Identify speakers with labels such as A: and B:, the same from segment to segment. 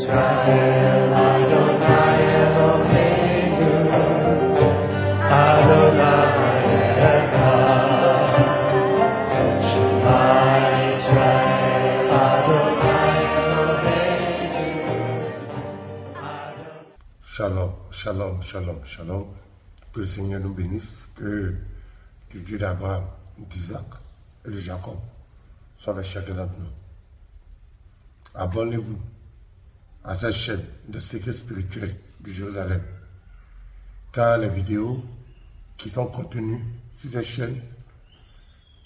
A: Israël, Adonai Eloheinu, Adonai Echad. Shema Israël, Adonai Eloheinu.
B: Shalom, shalom, shalom, shalom. Que le Seigneur nous bénisse, que le Dieu d'Abraham, d'Isaac et de Jacob soit avec chacun d'entre nous. Abonnez-vous à cette chaîne de secrets spirituels de Jérusalem, car les vidéos qui sont contenues sur cette chaîne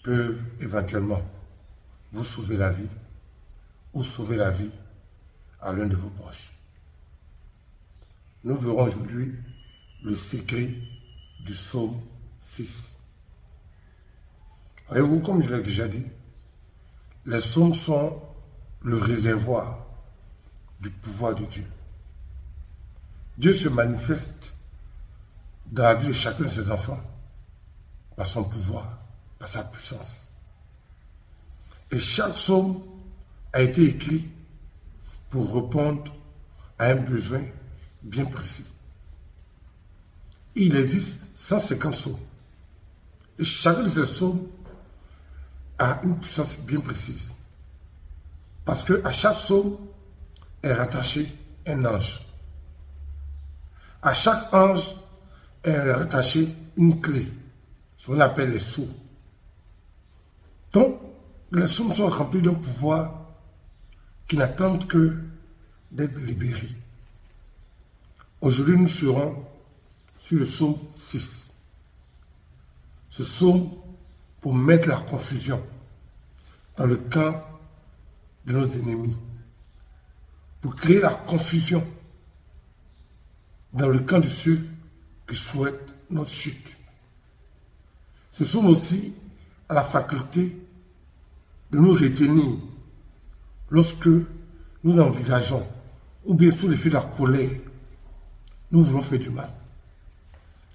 B: peuvent éventuellement vous sauver la vie ou sauver la vie à l'un de vos proches. Nous verrons aujourd'hui le secret du psaume 6. Voyez-vous, comme je l'ai déjà dit, les psaumes sont le réservoir du pouvoir de Dieu. Dieu se manifeste dans la vie de chacun de ses enfants par son pouvoir, par sa puissance. Et chaque psaume a été écrit pour répondre à un besoin bien précis. Il existe 150 psaumes. Et chacun de ces psaumes a une puissance bien précise. Parce qu'à chaque psaume est rattaché un ange. À chaque ange est rattaché une clé, ce qu'on appelle les sceaux. Donc, les psaumes sont remplis d'un pouvoir qui n'attendent que d'être libérés. Aujourd'hui, nous serons sur le psaume 6. Ce psaume pour mettre la confusion dans le camp de nos ennemis, pour créer la confusion dans le camp de ceux qui souhaitent notre chute. Ce psaume aussi a la faculté de nous retenir lorsque nous envisageons, ou bien sous l'effet de la colère, nous voulons faire du mal.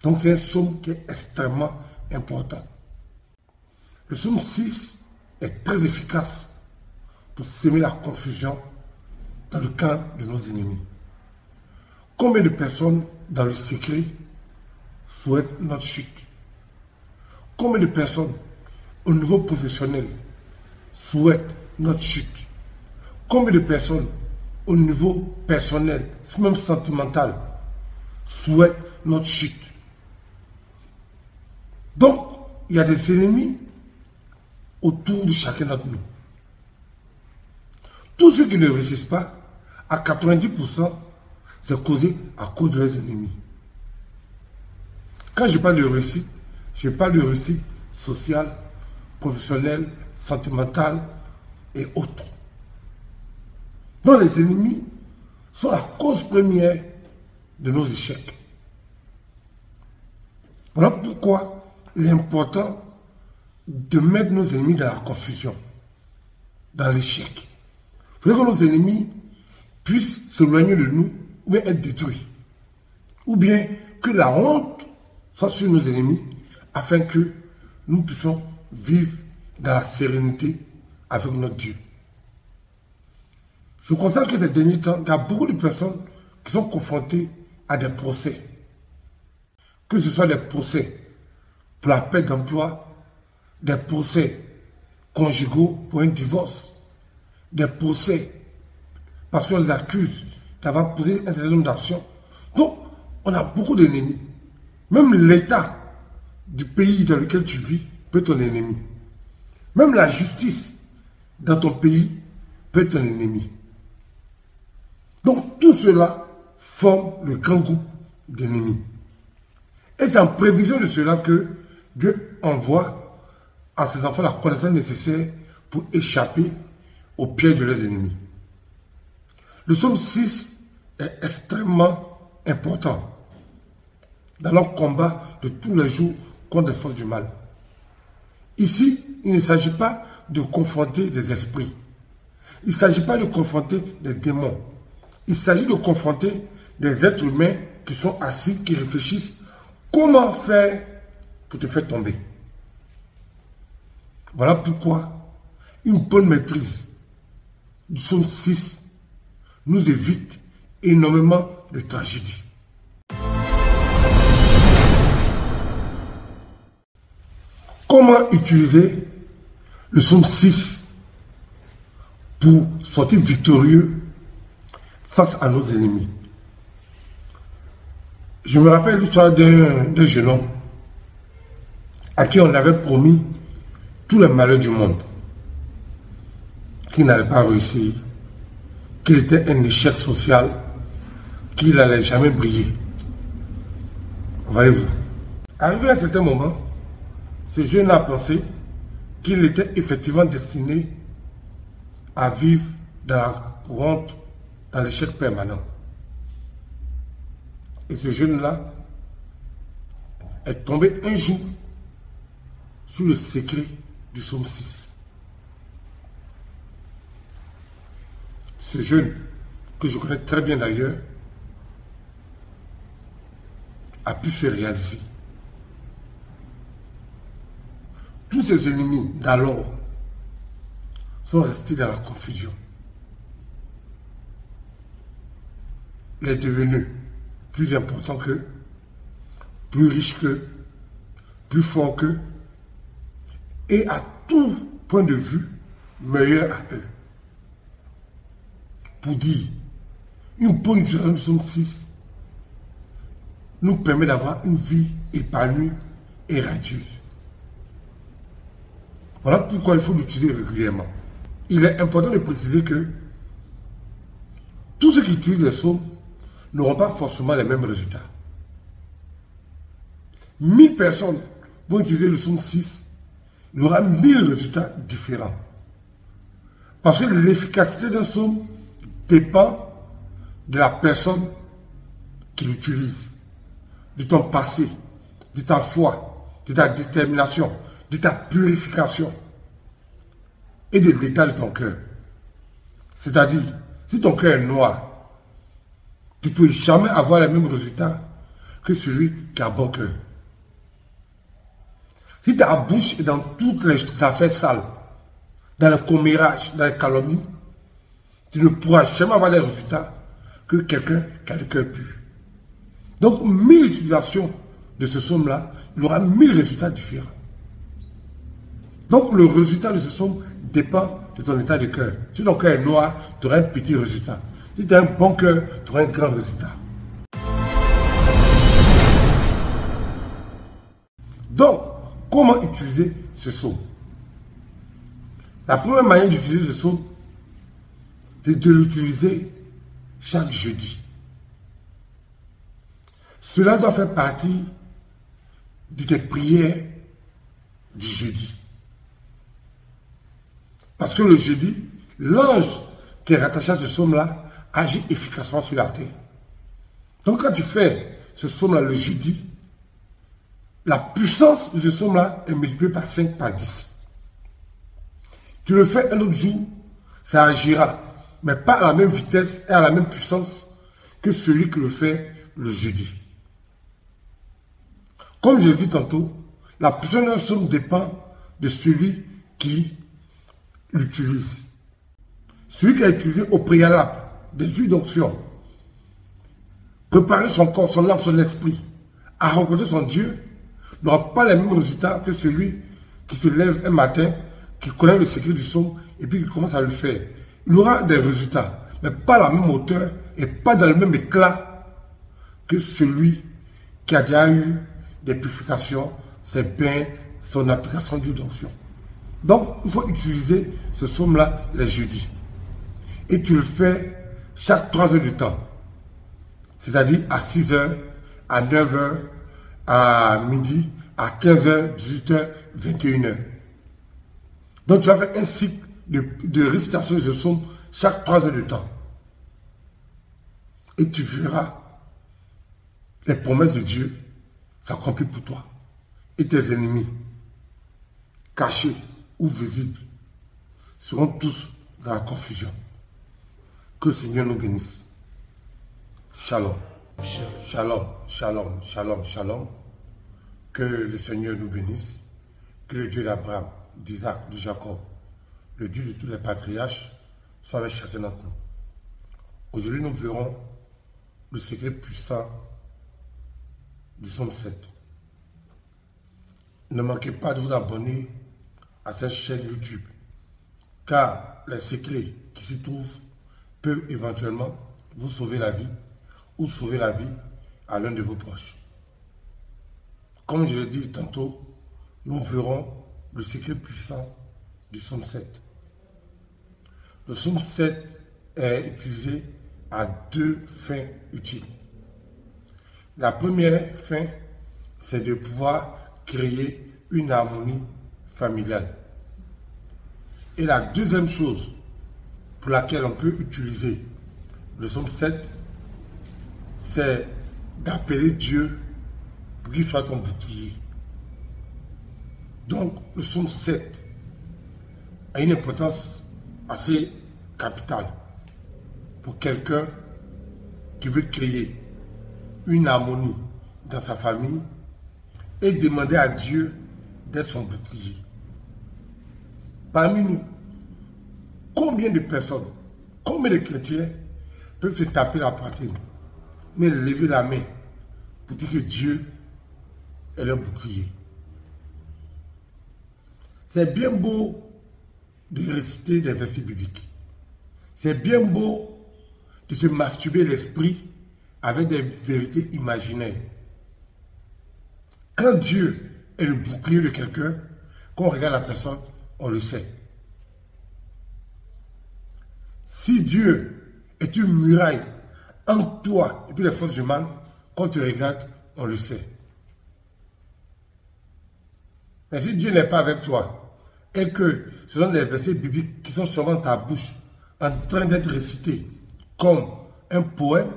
B: Donc c'est un psaume qui est extrêmement important. Le psaume 6 est très efficace pour semer la confusion dans le camp de nos ennemis. Combien de personnes dans le secret souhaitent notre chute? Combien de personnes au niveau professionnel souhaitent notre chute? Combien de personnes au niveau personnel, même sentimental, souhaitent notre chute? Donc, il y a des ennemis autour de chacun d'entre nous. Tous ceux qui ne réussissent pas, à 90%, c'est causé à cause de leurs ennemis. Quand je parle de réussite, je parle de réussite sociale, professionnelle, sentimentale et autres. Donc les ennemis sont la cause première de nos échecs. Voilà pourquoi il est important de mettre nos ennemis dans la confusion, dans l'échec. Il faut que nos ennemis puissent s'éloigner de nous ou bien être détruits. Ou bien que la honte soit sur nos ennemis afin que nous puissions vivre dans la sérénité avec notre Dieu. Je constate que ces derniers temps, il y a beaucoup de personnes qui sont confrontées à des procès. Que ce soit des procès pour la perte d'emploi, des procès conjugaux pour un divorce, des procès parce qu'on les accuse d'avoir posé un certain nombre d'actions. Donc, on a beaucoup d'ennemis. Même l'État du pays dans lequel tu vis peut être ton ennemi. Même la justice dans ton pays peut être ton ennemi. Donc, tout cela forme le grand groupe d'ennemis. Et c'est en prévision de cela que Dieu envoie à ses enfants la connaissance nécessaire pour échapper au piège de leurs ennemis. Le psaume 6 est extrêmement important dans leur combat de tous les jours contre les forces du mal. Ici, il ne s'agit pas de confronter des esprits. Il ne s'agit pas de confronter des démons. Il s'agit de confronter des êtres humains qui sont assis, qui réfléchissent comment faire pour te faire tomber. Voilà pourquoi une bonne maîtrise du psaume 6 nous évite énormément de tragédies. Comment utiliser le psaume 6 pour sortir victorieux face à nos ennemis? Je me rappelle l'histoire d'un jeune homme à qui on avait promis tous les malheurs du monde, qu'il n'allait pas réussir, qu'il était un échec social, qu'il n'allait jamais briller. Voyez-vous, arrivé à un certain moment, ce jeune a pensé qu'il était effectivement destiné à vivre dans la honte, dans l'échec permanent. Et ce jeune-là est tombé un jour sur le secret du psaume 6. Ce jeune, que je connais très bien d'ailleurs, a pu se réaliser. Tous ses ennemis d'alors sont restés dans la confusion. Il est devenu plus important qu'eux, plus riche qu'eux, plus fort qu'eux, et à tout point de vue, meilleur à eux. Pour dire, une bonne utilisation du psaume 6 nous permet d'avoir une vie épanouie et radieuse. Voilà pourquoi il faut l'utiliser régulièrement. Il est important de préciser que tous ceux qui utilisent les psaumes n'auront pas forcément les mêmes résultats. 1000 personnes vont utiliser le psaume 6, il y aura 1000 résultats différents. Parce que l'efficacité d'un psaume dépend de la personne qui l'utilise, de ton passé, de ta foi, de ta détermination, de ta purification et de l'état de ton cœur. C'est-à-dire, si ton cœur est noir, tu ne peux jamais avoir les mêmes résultats que celui qui a bon cœur. Si ta bouche est dans toutes les affaires sales, dans le commérage, dans les calomnies, tu ne pourras jamais avoir les résultats que quelqu'un qui a le cœur pur. Donc, 1000 utilisations de ce psaume-là, il y aura 1000 résultats différents. Donc, le résultat de ce psaume dépend de ton état de cœur. Si ton cœur est noir, tu auras un petit résultat. Si tu as un bon cœur, tu auras un grand résultat. Donc, comment utiliser ce psaume? La première manière d'utiliser ce psaume, c'est de l'utiliser chaque jeudi. Cela doit faire partie de tes prières du jeudi. Parce que le jeudi, l'ange qui est rattaché à ce psaume-là agit efficacement sur la terre. Donc quand tu fais ce psaume-là le jeudi, la puissance de ce psaume-là est multipliée par 5, par 10. Tu le fais un autre jour, ça agira, mais pas à la même vitesse et à la même puissance que celui qui le fait le jeudi. Comme je l'ai dit tantôt, la puissance d'un psaume dépend de celui qui l'utilise. Celui qui a utilisé au préalable des huiles d'onction, préparer son corps, son âme, son esprit à rencontrer son Dieu, n'aura pas les mêmes résultats que celui qui se lève un matin, qui connaît le secret du psaume et puis qui commence à le faire. Il aura des résultats, mais pas à la même hauteur et pas dans le même éclat que celui qui a déjà eu des purifications, ses bains, son application d'huile d'onction. Donc, il faut utiliser ce psaume-là les jeudis. Et tu le fais chaque 3 heures de temps. C'est-à-dire à 6 heures, à 9 heures, à midi, à 15 heures, 18 heures, 21 heures. Donc, tu vas faire un cycle de récitation de ce psaume chaque 3 heures de temps. Et tu verras les promesses de Dieu s'accomplir pour toi. Et tes ennemis, cachés ou visibles, seront tous dans la confusion. Que le Seigneur nous bénisse. Shalom. Shalom, shalom, shalom, shalom. Que le Seigneur nous bénisse. Que le Dieu d'Abraham, d'Isaac, de Jacob, le Dieu de tous les patriarches, soit avec chacun d'entre nous. Aujourd'hui, nous verrons le secret puissant du psaume 7. Ne manquez pas de vous abonner à cette chaîne YouTube, car les secrets qui s'y trouvent peuvent éventuellement vous sauver la vie ou sauver la vie à l'un de vos proches. Comme je l'ai dit tantôt, nous verrons le secret puissant du psaume 7. Le psaume 7 est utilisé à deux fins utiles. La première fin, c'est de pouvoir créer une harmonie familiale. Et la deuxième chose pour laquelle on peut utiliser le psaume 7, c'est d'appeler Dieu pour qu'il soit ton bouclier. Donc, le psaume 7 a une importance assez capitale pour quelqu'un qui veut créer une harmonie dans sa famille et demander à Dieu d'être son bouclier. Parmi nous, combien de personnes, combien de chrétiens peuvent se taper la poitrine, mais lever la main pour dire que Dieu est leur bouclier? C'est bien beau de réciter des versets bibliques. C'est bien beau de se masturber l'esprit avec des vérités imaginaires. Quand Dieu est le bouclier de quelqu'un, quand on regarde la personne, on le sait. Si Dieu est une muraille entre toi et puis les forces du mal, quand tu regardes, on le sait. Mais si Dieu n'est pas avec toi, et que ce sont des versets bibliques qui sont sur ta bouche, en train d'être récités comme un poème,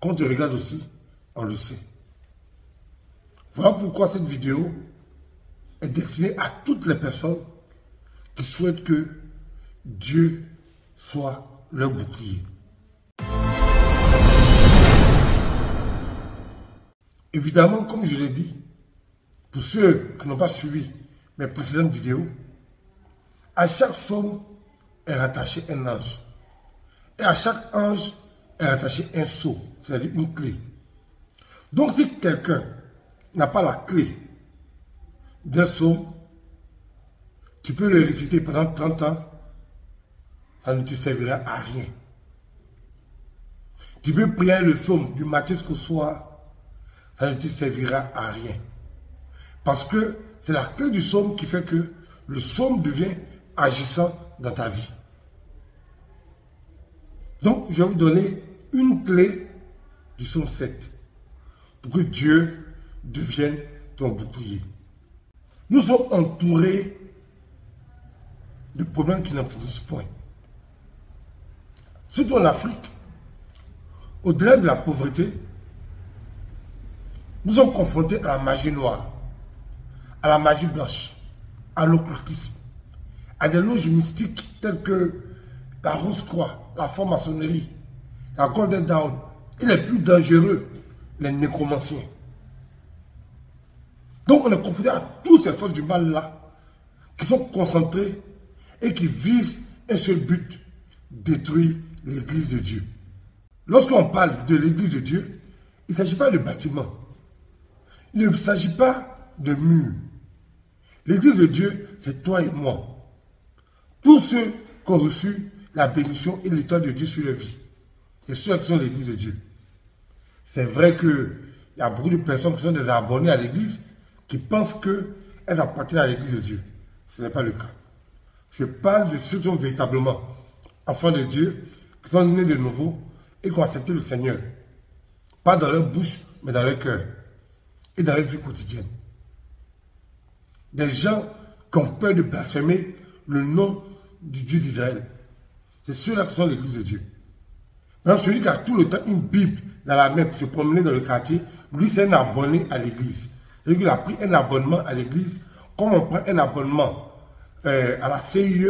B: quand tu regardes aussi, on le sait. Voilà pourquoi cette vidéo est destinée à toutes les personnes qui souhaitent que Dieu soit leur bouclier. Évidemment, comme je l'ai dit, pour ceux qui n'ont pas suivi mes précédentes vidéos, à chaque psaume est rattaché un ange. Et à chaque ange est rattaché un sceau, c'est-à-dire une clé. Donc si quelqu'un n'a pas la clé d'un psaume, tu peux le réciter pendant 30 ans, ça ne te servira à rien. Tu peux prier le psaume du matin jusqu'au soir, ça ne te servira à rien. Parce que c'est la clé du psaume qui fait que le psaume devient agissant dans ta vie. Donc, je vais vous donner une clé du psaume 7 pour que Dieu devienne ton bouclier. Nous sommes entourés de problèmes qui n'en finissent point. Surtout en Afrique, au-delà de la pauvreté, nous sommes confrontés à la magie noire, à la magie blanche, à l'occultisme, à des loges mystiques telles que la Rose-Croix, la franc-maçonnerie, la Golden Dawn, et les plus dangereux, les nécromanciens. Donc on est confronté à toutes ces forces du mal-là, qui sont concentrées et qui visent un seul but, détruire l'église de Dieu. Lorsqu'on parle de l'église de Dieu, il ne s'agit pas de bâtiments, il ne s'agit pas de murs. L'église de Dieu, c'est toi et moi. Tous ceux qui ont reçu la bénédiction et l'étoile de Dieu sur leur vie. C'est ceux qui sont l'église de Dieu. C'est vrai qu'il y a beaucoup de personnes qui sont des abonnés à l'église qui pensent qu'elles appartiennent à l'église de Dieu. Ce n'est pas le cas. Je parle de ceux qui sont véritablement enfants de Dieu, qui sont nés de nouveau et qui ont accepté le Seigneur. Pas dans leur bouche, mais dans leur cœur et dans leur vie quotidienne. Des gens qui ont peur de blasphémer le nom du Dieu d'Israël. C'est ceux-là qui sont l'église de Dieu. Maintenant, celui qui a tout le temps une Bible dans la main pour se promener dans le quartier, lui c'est un abonné à l'église. C'est-à-dire qu'il a pris un abonnement à l'église, comme on prend un abonnement à la CIE,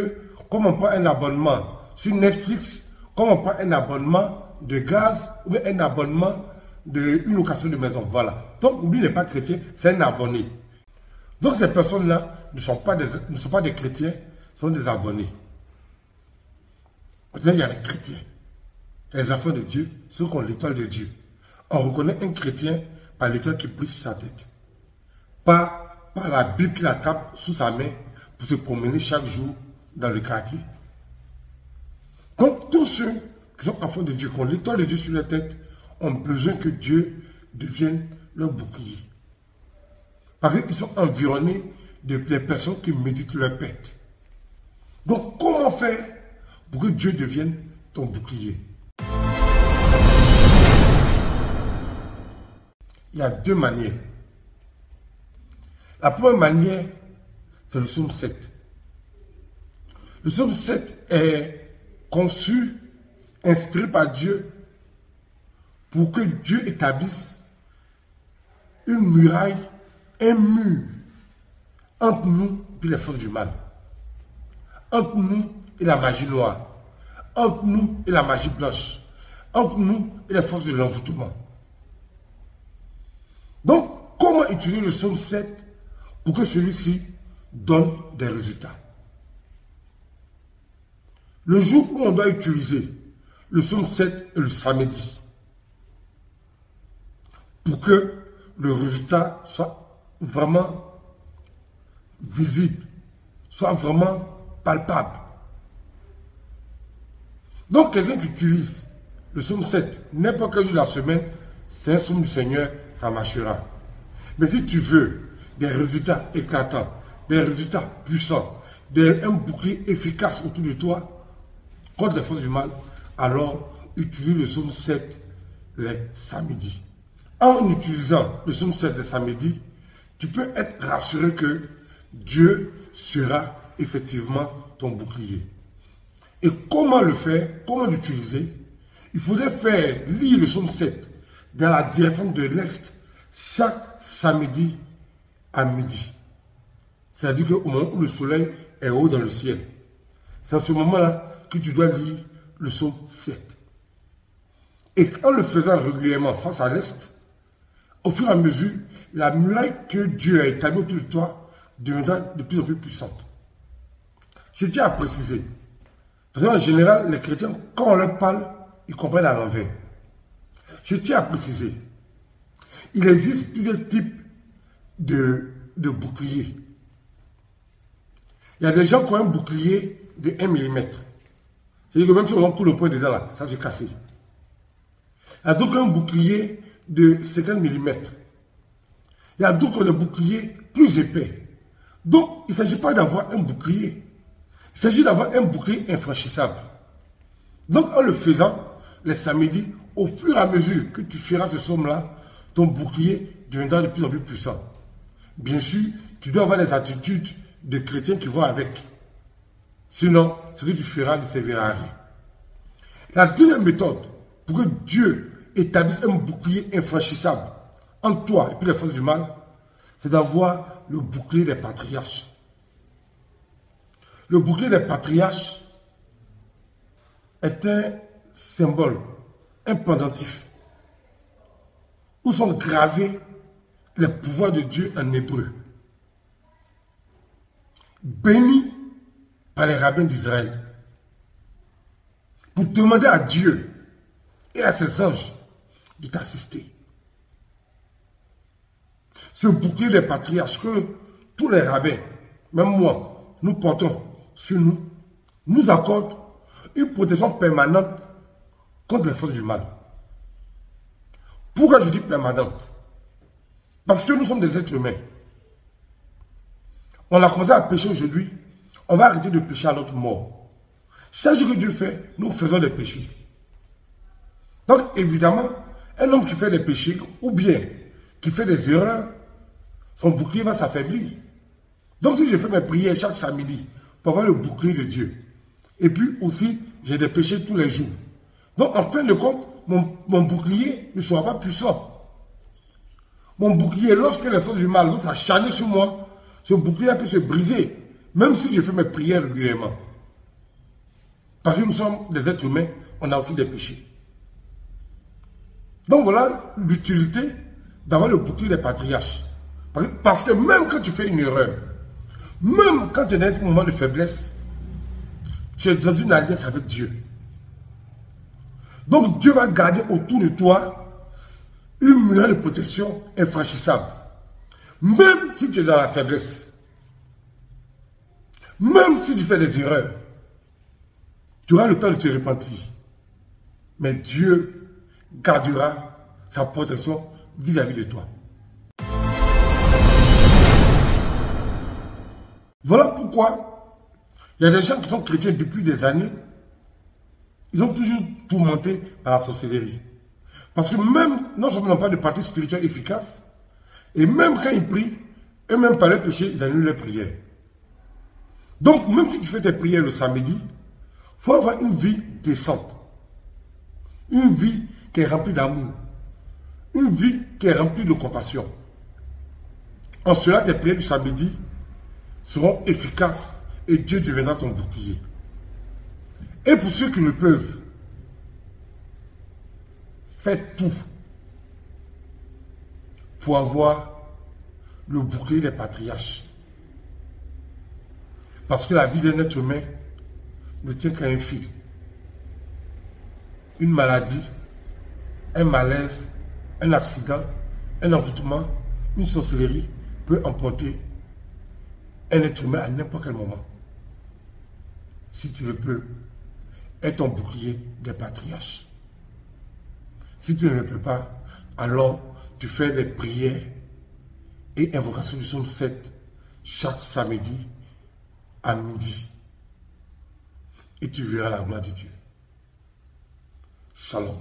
B: comme on prend un abonnement sur Netflix, comme on prend un abonnement de gaz, ou un abonnement d'une location de maison. Voilà. Donc, lui n'est pas chrétien, c'est un abonné. Donc ces personnes-là ne sont pas des chrétiens, sont des abonnés. Peut-être qu'il y a des chrétiens. Les enfants de Dieu, ceux qui ont l'étoile de Dieu. On reconnaît un chrétien par l'étoile qui brille sur sa tête. Pas par la Bible qu'il attrape sous sa main pour se promener chaque jour dans le quartier. Donc tous ceux qui sont enfants de Dieu, qui ont l'étoile de Dieu sur la tête, ont besoin que Dieu devienne leur bouclier. Parce qu'ils sont environnés de personnes qui méditent leur pète. Donc comment faire pour que Dieu devienne ton bouclier? Il y a deux manières. La première manière, c'est le psaume 7. Le psaume 7 est conçu, inspiré par Dieu, pour que Dieu établisse une muraille, un mur, entre nous et les forces du mal, entre nous et la magie noire, entre nous et la magie blanche, entre nous et les forces de l'envoûtement. Donc, comment utiliser le psaume 7 pour que celui-ci donne des résultats? Le jour où on doit utiliser le psaume 7 est le samedi, pour que le résultat soit vraiment visible, soit vraiment palpable. Donc, quelqu'un qui utilise le psaume 7 n'importe quel jour de la semaine, c'est un psaume du Seigneur, ça marchera. Mais si tu veux des résultats éclatants, des résultats puissants, un bouclier efficace autour de toi contre les forces du mal, alors utilise le psaume 7 les samedis. En utilisant le psaume 7 les samedis, tu peux être rassuré que Dieu sera effectivement ton bouclier. Et comment le faire, comment l'utiliser? Il faudrait lire le psaume 7 dans la direction de l'Est chaque samedi à midi. C'est-à-dire qu'au moment où le soleil est haut dans le ciel, c'est à ce moment-là que tu dois lire le psaume 7. Et en le faisant régulièrement face à l'Est, au fur et à mesure, la muraille que Dieu a établie autour de toi deviendra de plus en plus puissante. Je tiens à préciser, parce qu'en général, les chrétiens, quand on leur parle, ils comprennent à l'envers. Je tiens à préciser, il existe plusieurs types de boucliers. Il y a des gens qui ont un bouclier de 1 mm. C'est-à-dire que même si on coule le poing dedans, là, ça va se casser. Il y a d'autres qui ont un bouclier de 50 mm. Il y a d'autres qui ont des boucliers plus épais. Donc, il ne s'agit pas d'avoir un bouclier. Il s'agit d'avoir un bouclier infranchissable. Donc, en le faisant, les samedis, au fur et à mesure que tu feras ce psaume-là, ton bouclier deviendra de plus en plus puissant. Bien sûr, tu dois avoir les attitudes de chrétiens qui vont avec. Sinon, ce que tu feras ne servira à rien. La deuxième méthode, pour que Dieu établisse un bouclier infranchissable entre toi et puis les forces du mal, c'est d'avoir le bouclier des patriarches. Le bouclier des patriarches est un symbole, un pendentif, où sont gravés les pouvoirs de Dieu en hébreu. Béni par les rabbins d'Israël, pour demander à Dieu et à ses anges de t'assister. Ce bouclier des patriarches que tous les rabbins, même moi, nous portons sur nous, nous accorde une protection permanente contre les forces du mal. Pourquoi je dis permanente? Parce que nous sommes des êtres humains. On a commencé à pécher aujourd'hui, on va arrêter de pécher à notre mort. Chaque jour que Dieu fait, nous faisons des péchés. Donc évidemment, un homme qui fait des péchés, ou bien qui fait des erreurs, son bouclier va s'affaiblir. Donc si je fais mes prières chaque samedi, pour avoir le bouclier de Dieu, et puis aussi, j'ai des péchés tous les jours. Donc en fin de compte, mon bouclier ne sera pas puissant. Mon bouclier, lorsque les forces du mal vont s'acharner sur moi, ce bouclier peut se briser, même si je fais mes prières régulièrement. Parce que nous sommes des êtres humains, on a aussi des péchés. Donc voilà l'utilité d'avoir le bouclier des patriarches. Parce que même quand tu fais une erreur, même quand tu es dans un moment de faiblesse, tu es dans une alliance avec Dieu. Donc Dieu va garder autour de toi une muraille de protection infranchissable. Même si tu es dans la faiblesse, même si tu fais des erreurs, tu auras le temps de te repentir. Mais Dieu gardera sa protection vis-à-vis de toi. Voilà pourquoi il y a des gens qui sont chrétiens depuis des années. Ils ont toujours tourmenté par la sorcellerie. Parce que même, non seulement ils n'ont pas de partie spirituelle efficace, et même quand ils prient, eux-mêmes par leur péché, ils annulent leurs prières. Donc, même si tu fais tes prières le samedi, il faut avoir une vie décente. Une vie qui est remplie d'amour. Une vie qui est remplie de compassion. En cela, tes prières du samedi seront efficaces et Dieu deviendra ton bouclier. Et pour ceux qui le peuvent, faites tout pour avoir le bouclier des patriarches. Parce que la vie d'un être humain ne tient qu'à un fil. Une maladie, un malaise, un accident, un envoûtement, une sorcellerie peut emporter un être humain à n'importe quel moment. Si tu le peux, aie ton bouclier des patriarches. Si tu ne le peux pas, alors tu fais les prières et invocations du psaume 7 chaque samedi à midi. Et tu verras la gloire de Dieu. Shalom.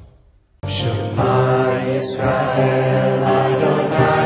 A: Shema Israel Adonai